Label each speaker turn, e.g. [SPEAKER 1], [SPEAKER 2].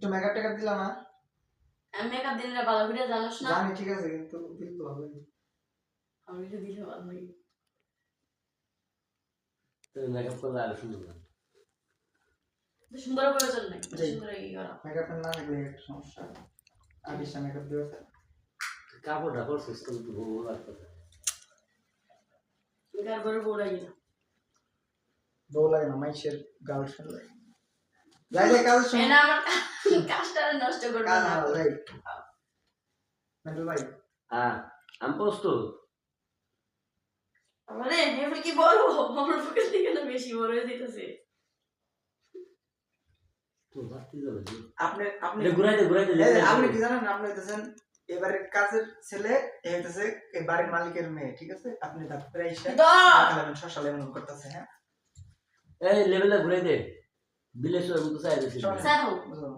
[SPEAKER 1] একটু makeup take up দিলাম না
[SPEAKER 2] আমি মেকআপ দিলে ভালো করে জানোস না
[SPEAKER 1] জানি ঠিক আছে কিন্তু দিল তো ভালো লাগে
[SPEAKER 2] আমি তো দিলে ভালো লাগে
[SPEAKER 3] তো মেকআপ করলে আরো সুন্দর লাগে
[SPEAKER 2] সুন্দর প্রয়োজন নাই সুন্দর এই করা
[SPEAKER 1] মেকআপ না থাকলে একটা সমস্যা আগে সে মেকআপ দিও
[SPEAKER 3] কাপড়টা করছিস তো একটু ভালো লাগতো
[SPEAKER 2] গার করে বড়াই না
[SPEAKER 1] বউ লাগে না মাইশের গার্লফ্রেন্ড লাগে যাই যাই কাজ শুন
[SPEAKER 2] এনা আমার কাজটা নষ্ট করবে
[SPEAKER 1] কাজ
[SPEAKER 2] না
[SPEAKER 1] ভালো যাই মেন্টাল ভাই
[SPEAKER 3] হ্যাঁ আমি প্রস্তুত
[SPEAKER 2] আমারে এবার কি বলবো আমার পকেট থেকে না বেশি বড় হয়ে যাইতেছে
[SPEAKER 3] তো বাতি যাবে
[SPEAKER 1] আপনি আপনি
[SPEAKER 3] এটা ঘুরাইতে
[SPEAKER 1] আপনি কি জানেন আপনি হইতেছেন এবারে কাজের ছেলে এই হইতেছে এই বাড়ির মালিকের মেয়ে ঠিক আছে আপনি তার প্রাইসে দেখালেন শশা লেমন করতেছে হ্যাঁ
[SPEAKER 3] এই লেভেলে ঘুরাই দে বিলেশ মতো চাই দিছি
[SPEAKER 2] স্যার
[SPEAKER 1] বুঝলো